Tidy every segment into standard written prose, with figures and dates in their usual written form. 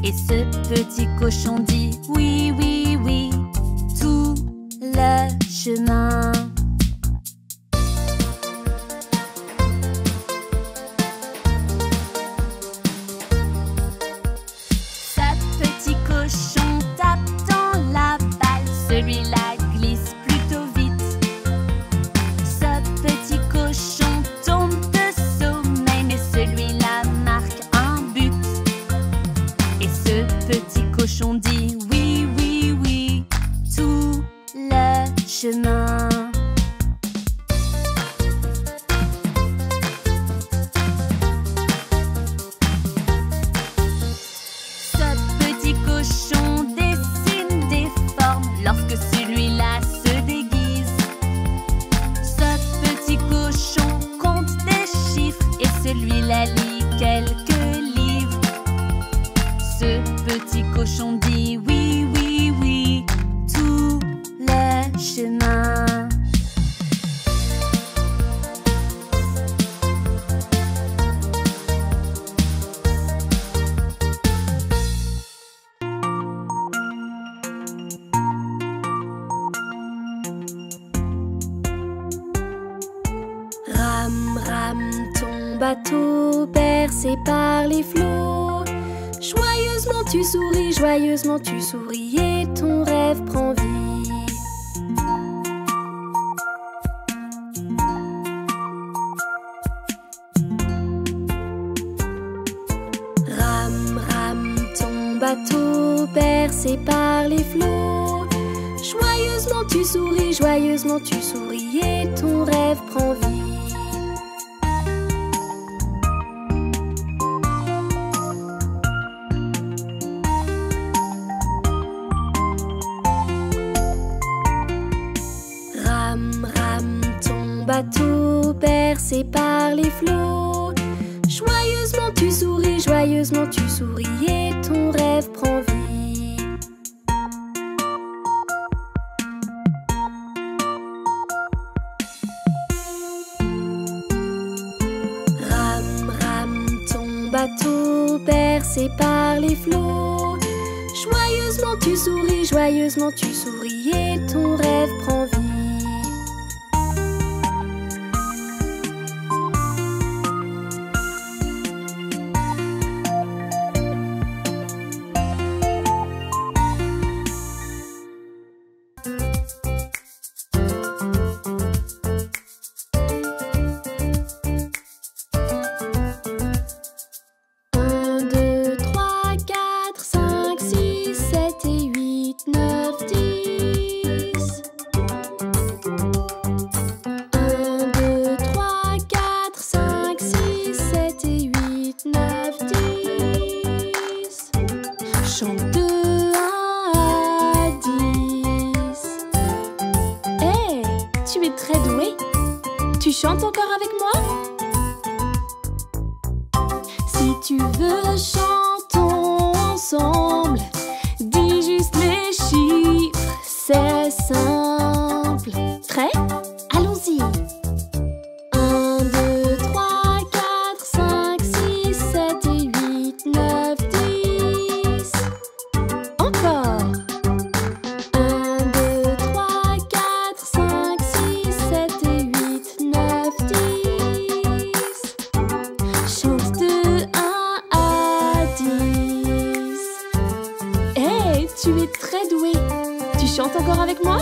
Et ce petit cochon dit oui, oui, oui, tout le chemin. Ce petit cochon tape dans la balle, celui-là glisse plutôt vite. Ce petit cochon tombe de sommeil, mais celui-là marque un but. Et ce petit cochon dit oui, oui, oui, tout le chemin. Ce petit cochon dessine des formes lorsque celui-là se déguise. Ce petit cochon compte des chiffres et celui-là lit quelques livres. Ce petit cochon dit oui, oui, oui, tout le chemin. Rame, rame, ton bateau bercé par les flots. Joyeusement tu souris et ton rêve prend vie. Rame, rame, ton bateau bercé par les flots. Joyeusement tu souris et ton rêve prend vie. Rame, rame, ton bateau bercé par les flots. Joyeusement tu souris et ton rêve prend vie. Rame, rame, ton bateau bercé par les flots. Joyeusement tu souris et ton rêve prend vie. Tu chantes encore avec moi? Si tu veux, chantons ensemble. Dis juste les chiffres, c'est simple. Prêt? Allons-y. 1, 2, 3, 4, 5, 6, 7 et 8, 9, 10. Encore. 1, 2, 3, 4, 5, 6, 7 et 8, 9, 10. Chante de 1 à 10. Hey, tu es très doué. Tu chantes encore avec moi?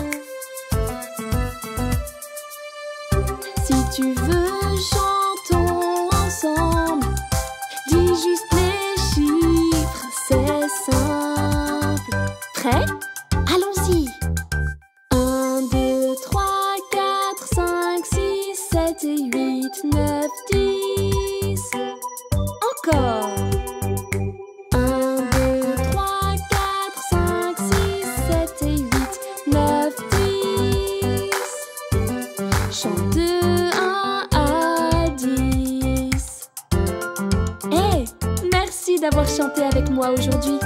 Si tu veux, chantons ensemble. Dis juste les chiffres, c'est simple. Prêt? Allons-y. 1, 2, 3, 4, 5, 6, 7 et 8, 9, 10. Encore. 1, 2, 3, 4, 5, 6, 7 et 8, 9, 10. Chante de 1 à 10. Hey, merci d'avoir chanté avec moi aujourd'hui.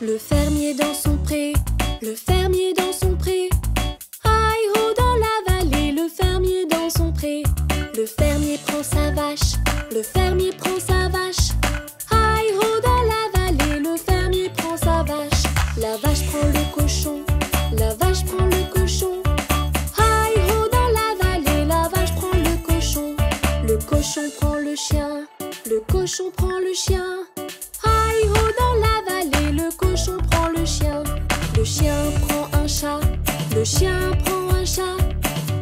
Le fermier dans son pré, le fermier dans son pré. Aïe-ho dans la cochon prend le chien. Hi-ho dans la vallée, le cochon prend le chien. Le chien prend un chat, le chien prend un chat.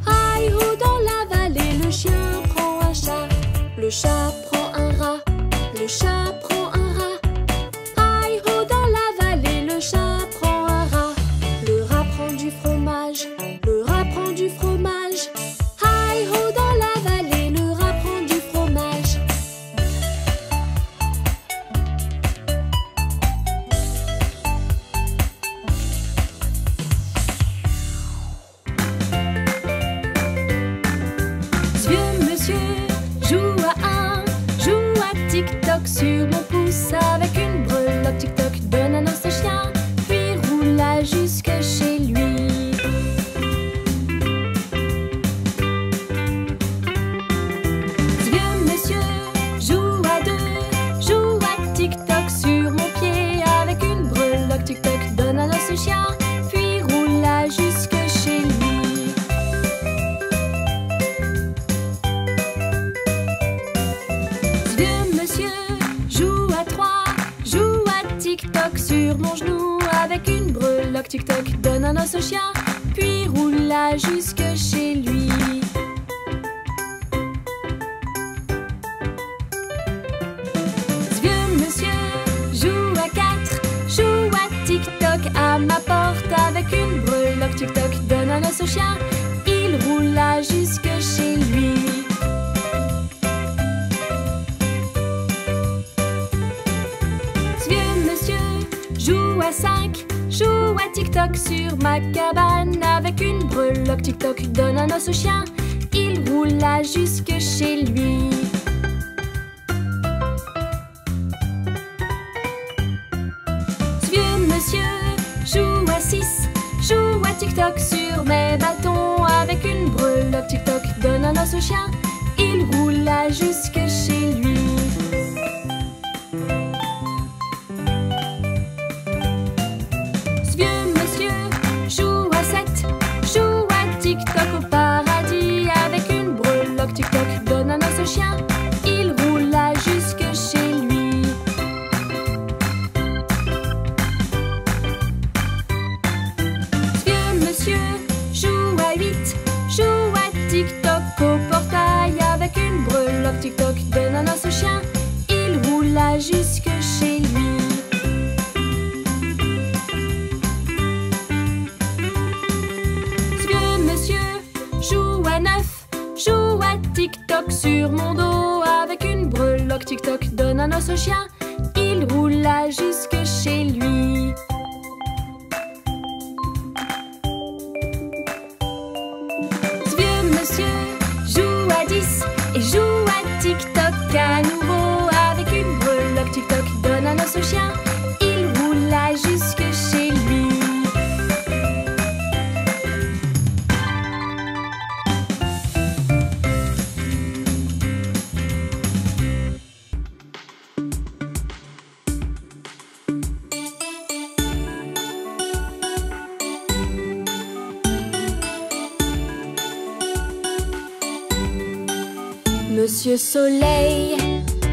Hi-ho dans la vallée, le chien prend un chat. Le chat prend un rat, le chat prend un rat. Hi-ho dans la vallée, le chat prend un rat. Le rat prend du fromage, le rat prend du fromage. Hi-ho dans la vallée, le rat prend du fromage. Ce vieux monsieur joue à tic-toc sur mon pouce avec une breloque. Tic-toc donne un os au chien, puis roule jusque chez lui. Ce vieux monsieur joue à tic-toc sur mon pied avec une breloque. Tic-toc donne un os au chien, puis roule jusque chez lui. Ce vieux monsieur joue à tic-toc sur mon genou avec une breloque. Tic-toc donne un os au chien, puis roule jusque chez lui. Ce vieux monsieur joue à tic-toc à ma porte avec une breloque. Tic-toc donne un os au chien, il roule jusque chez lui. Ce vieux monsieur joue à tic-toc sur ma cabane avec une breloque. Tic-toc donne un os au chien, il roule jusque chez lui. Ce vieux monsieur joue à tic-toc sur mes bâtons avec une breloque. Tic-toc donne un os au chien, il roule jusque chez lui. Ce vieux monsieur joue à tic-toc au paradis avec une breloque. Tic-toc donne un os au chien, il roule jusque chez lui. Ce vieux monsieur joue à tic-toc au portail avec une breloque. Tic-toc donne un os au chien, il roule jusque chez lui. Ce vieux monsieur joue à tic-toc sur mon dos avec une breloque. Tic-toc donne un os au chien, il roule jusque chez lui. Ce vieux monsieur joue à 10 et joue à tic-toc à nouveau avec une breloque. Tic-toc donne un os au chien, il roule jusque chez lui. Monsieur Soleil,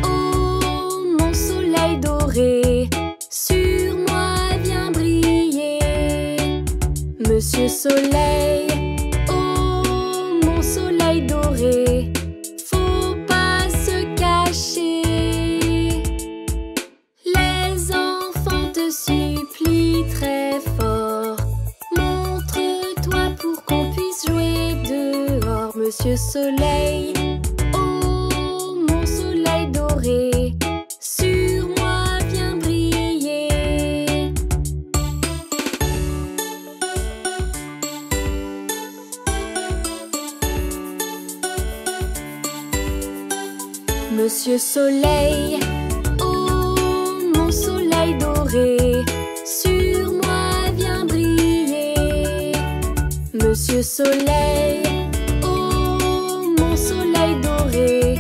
oh mon soleil doré, sur moi viens briller. Monsieur Soleil, oh mon soleil doré, faut pas se cacher. Les enfants te supplient très fort, montre-toi pour qu'on puisse jouer dehors. Monsieur Soleil, doré, sur moi viens briller. Monsieur Soleil, oh mon soleil doré, sur moi viens briller. Monsieur Soleil, oh mon soleil doré,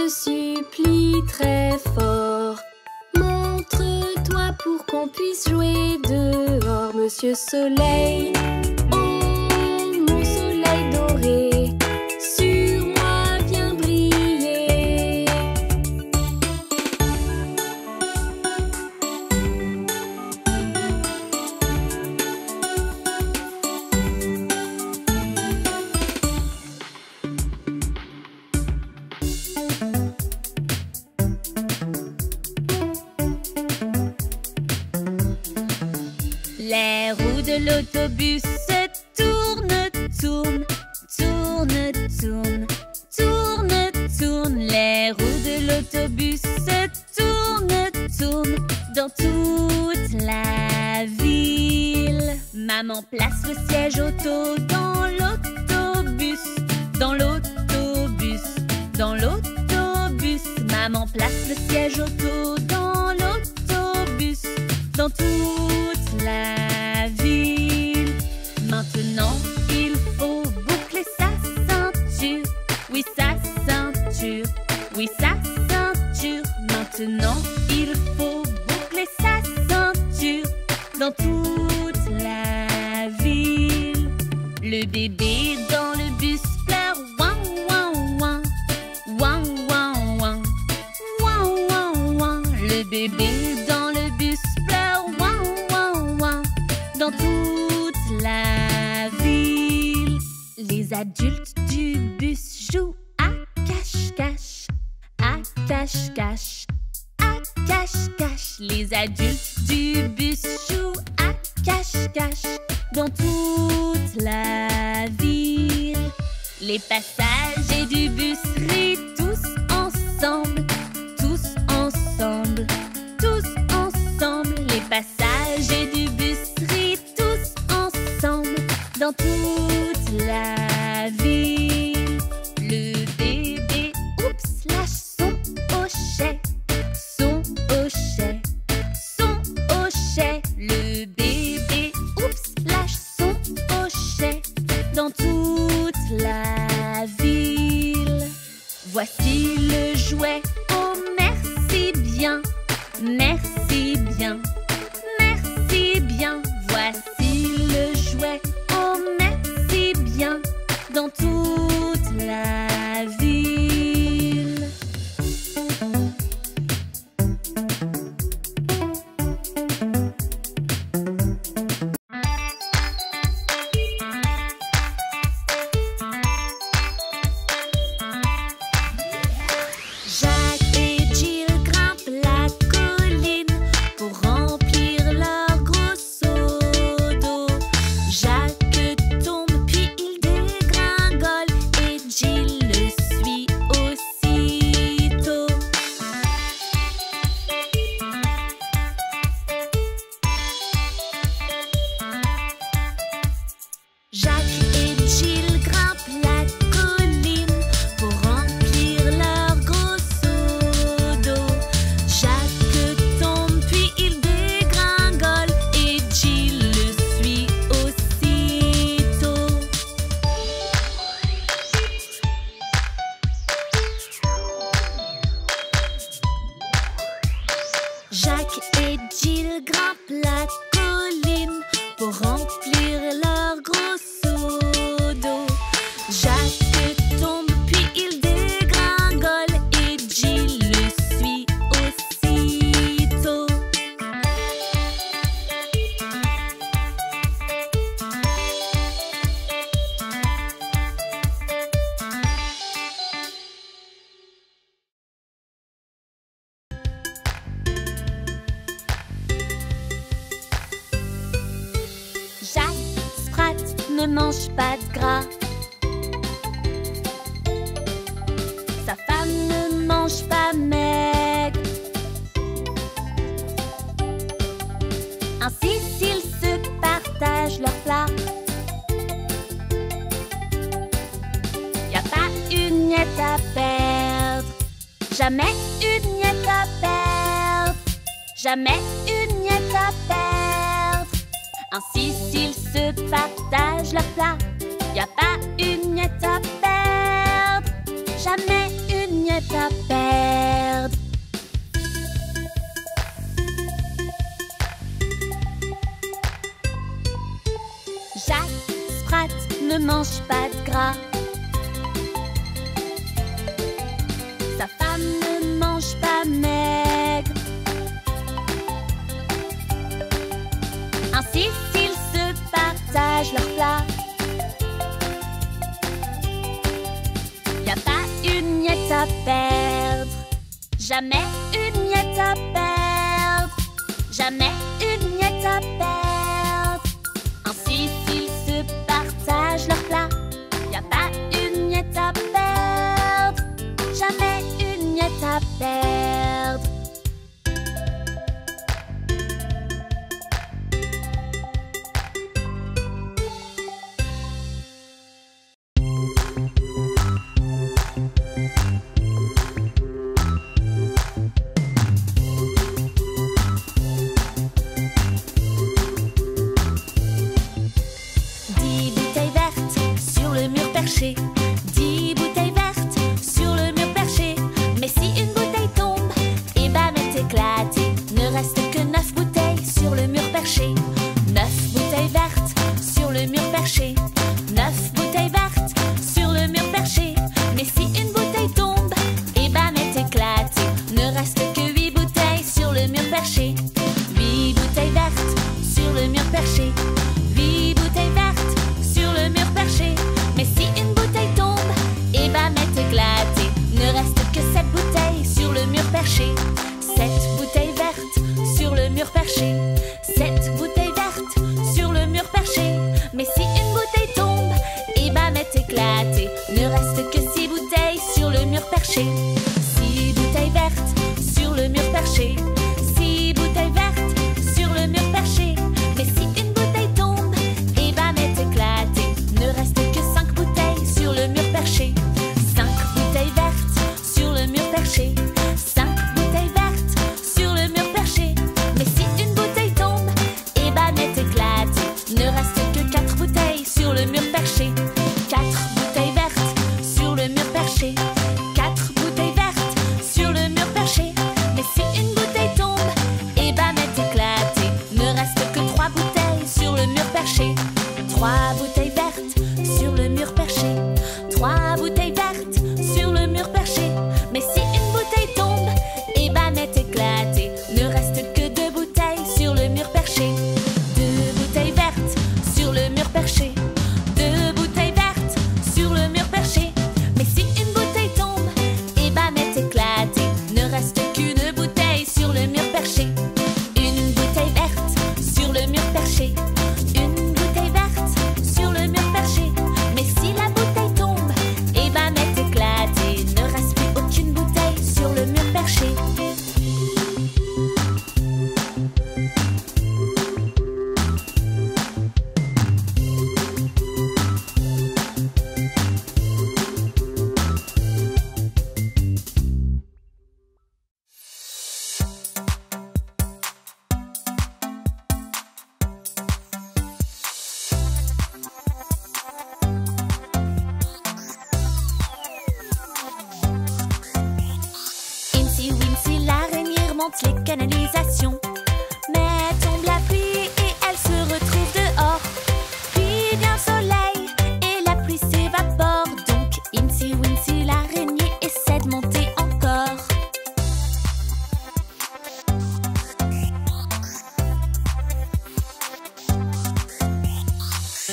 supplie très fort, montre-toi pour qu'on puisse jouer dehors. Monsieur Soleil, oh mon soleil de l'autobus tourne, tourne, tourne, tourne, tourne, tourne. Les roues de l'autobus tourne, tourne dans toute la ville. Maman place le siège auto dans l'autobus, dans l'autobus, dans l'autobus. Maman place le siège auto dans l'autobus, dans toute la ville. Maintenant, il faut boucler sa ceinture. Oui, sa ceinture. Oui, sa ceinture. Maintenant, il faut boucler sa ceinture dans toute la ville. Le bébé dans le bus pleure. Ouin, ouin, ouin. Ouin, ouin, ouin. Ouin, ouin, ouin. Le bébé dans le bus pleure. Ouin, ouin, ouin. Dans toute la ville. Les adultes du bus jouent à cache-cache, à cache-cache, à cache-cache. Les adultes du bus jouent à cache-cache dans toute la ville. Les passagers du bus rient tous ensemble, tous ensemble, tous ensemble. Les passagers du bus rient tous ensemble dans toute la ville. Le bébé, oups, lâche son hochet, son hochet, son hochet. Le bébé, oups, lâche son hochet dans toute la ville. Voici le jouet, oh merci bien, merci bien, merci bien. Voici le jouet, oh merci bien, dans toute la ville. Jacques et Jill grimpent la colline pour remplir leur gros seau d'eau. Jacques tombe puis il dégringole et Jill le suit aussitôt. Jacques et Jill grimpent la colline pour remplir leur gros seau d'eau. Jacques tombe puis il dégringole et Jill le suit aussitôt. Jacques et Jill grimpent la colline pour remplir leur gros seau d'eau. Jacques tombe puis il dégringole et Jill le suit aussitôt. Jacques Sprat ne mange pas de gras. Sa femme ne mange pas maigre. Ainsi s'ils se partagent leur plat. Y a pas une miette à perdre. Jamais une miette à perdre. Jamais une miette à perdre. Ainsi s'ils se partagent leur plat. Y a pas une miette à perdre. Jamais une miette à perdre. Jacques Sprat ne mange pas de gras. Sa femme ne mange pas maigre. Ainsi s'ils se partagent leur plat. Y a pas une miette à perdre. Jamais une miette à perdre. Jamais une miette à perdre. à perdre. Les canalisations. Mais tombe la pluie et elle se retrouve dehors. Puis vient le soleil et la pluie s'évapore. Donc Incy Wincy l'araignée essaie de monter encore.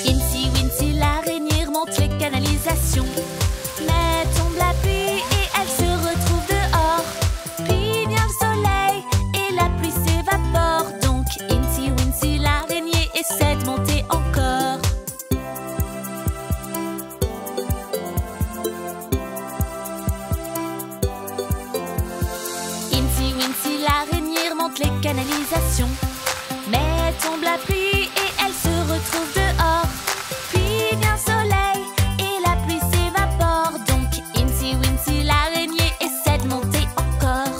Incy Wincy l'araignée remonte les canalisations. Mais tombe la pluie et elle se retrouve dehors. Puis vient le soleil et la pluie s'évapore. Donc Incy Wincy l'araignée essaie de monter encore. Incy Wincy l'araignée remonte les canalisations. Mais tombe la pluie et elle se retrouve dehors. Puis vient le soleil et la pluie s'évapore. Donc Incy Wincy l'araignée essaie de monter encore.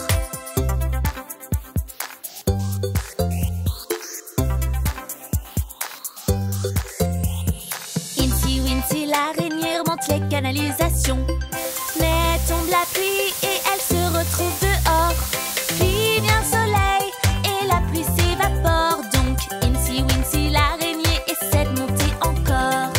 Incy Wincy l'araignée remonte les canalisations. Mais tombe la pluie et elle se retrouve dehors. Puis vient le soleil et la pluie s'évapore. Donc Incy Wincy l'araignée essaie de monter encore.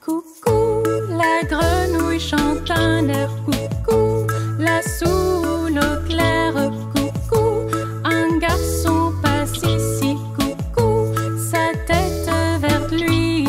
Coucou, la grenouille chante un air. Coucou, la soule au clair. Coucou, un garçon passe ici. Coucou, sa tête vers lui.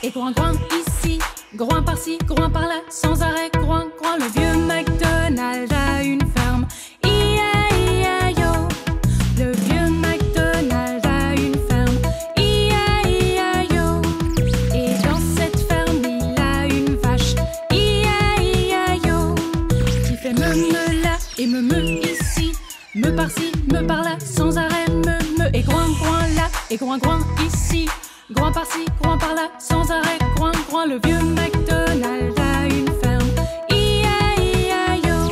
et groin groin ici, groin par-ci, groin par-là, sans arrêt, groin groin. Le vieux McDonald a une ferme, I-A-I-A-I-O. Le vieux McDonald a une ferme, I-A-I-A-I-O. Et dans cette ferme il a une vache, I-A-I-A-I-O. Qui fait me là et me ici, me par-ci, me par-là, sans arrêt, me et groin groin là et groin groin ici, groin par-ci, groin par-là, sans arrêt, groin groin. Le vieux McDonald a une ferme, I-A-I-A-I-O.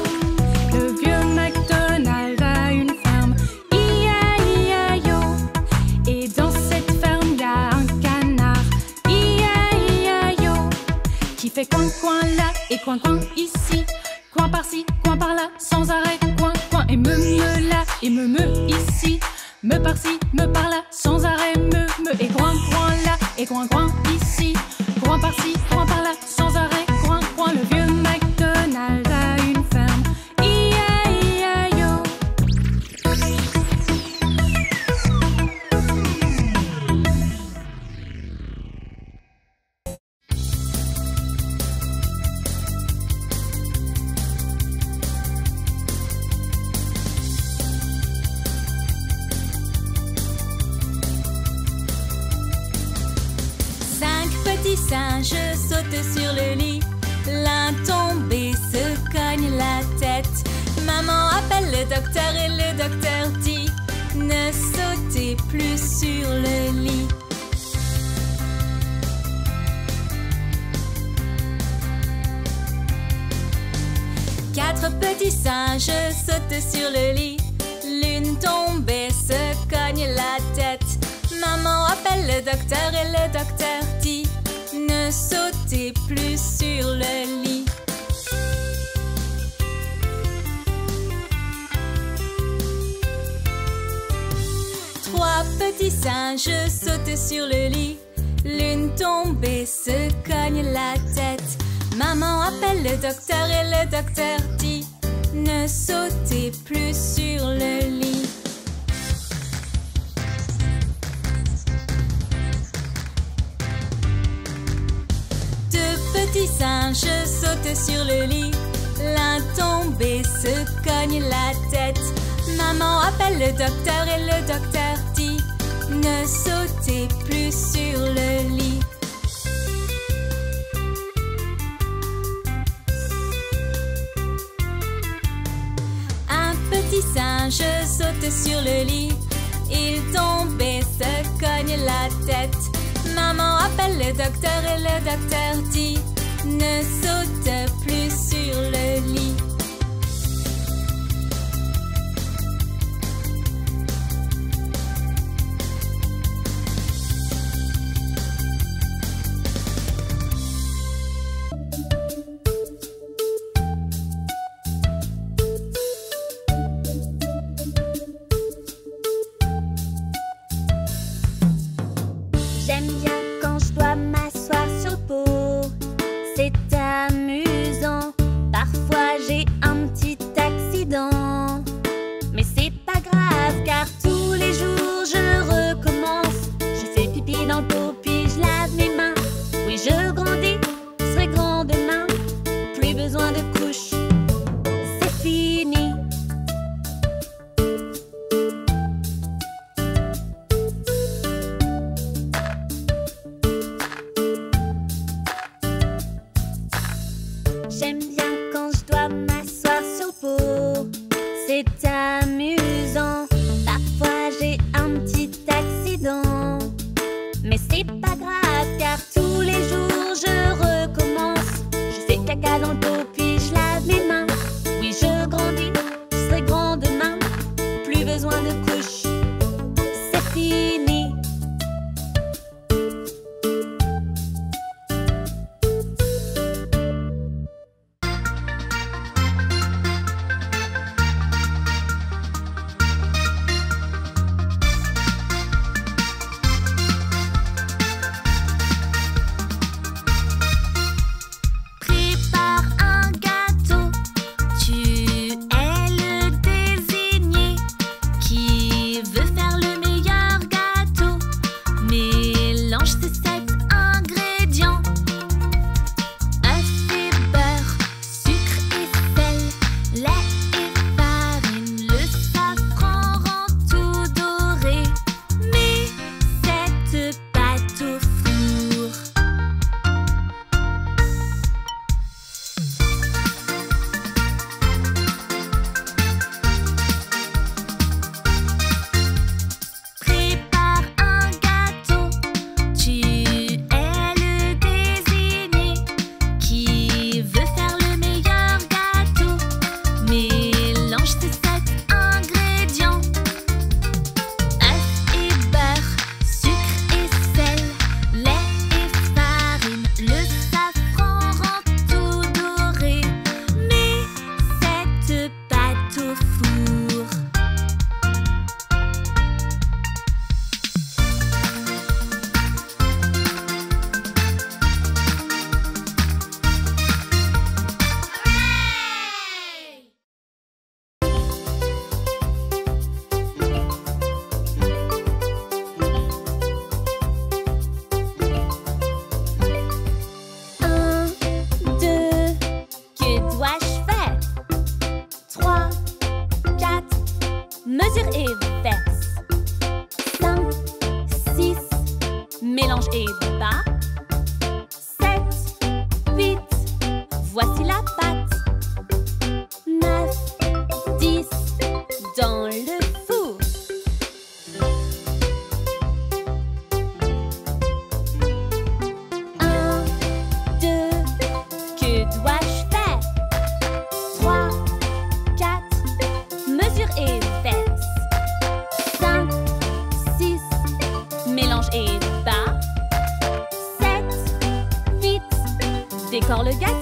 Le vieux McDonald a une ferme, I-A-I-A-I-O. Et dans cette ferme y a un canard, I-A-I-A-I-O. Qui fait coin coin là et coin coin ici, coin par-ci, coin par-là, sans arrêt, coin coin. Et me là et me ici, me par-ci, me par-là, sans arrêt, me et groin groin là et groin groin ici, groin par-ci, groin par-là, sans arrêt, groin groin. Le vieux McDonald a une ferme, I-A-I-A-I-O. Singe saute sur le lit, l'un tombé se cogne la tête. Maman appelle le docteur et le docteur dit: ne sautez plus sur le lit. Quatre petits singes sautent sur le lit, l'une tombée se cogne la tête. Maman appelle le docteur et le docteur dit: ne sautez plus sur le lit. Trois petits singes sautent sur le lit, l'une tombée se cogne la tête. Maman appelle le docteur et le docteur dit: ne sautez plus sur le lit. Petit singe saute sur le lit, l'un tombé se cogne la tête. Maman appelle le docteur et le docteur dit: ne sautez plus sur le lit. Un petit singe saute sur le lit, il tombe et se cogne la tête. Maman appelle le docteur et le docteur dit: ne saute plus sur le lit. J'aime bien quand je dois m'asseoir sur le pot. C'est amusant. Parfois j'ai un petit accident. Mais c'est pas grave car tous les jours je recommence. Je fais pipi dans le pot puis je lave mes mains. Oui, je grandis, je serai grand demain. Plus besoin de couches, c'est fini. J'aime bien quand je dois m'asseoir sur le pot. C'est amusant. Parfois j'ai un petit accident. Mais c'est pas grave car tous les jours je recommence. Je fais caca dans le pot puis je lave mes mains. Oui, je grandis, je serai grand demain. Plus besoin de couches, c'est fini. voici la pâte. 9, 10 dans le four. 1, 2, que dois-je faire? 3, 4, mesure et pèse. 5, 6, mélange et bat. 7, 8, décore le gâteau.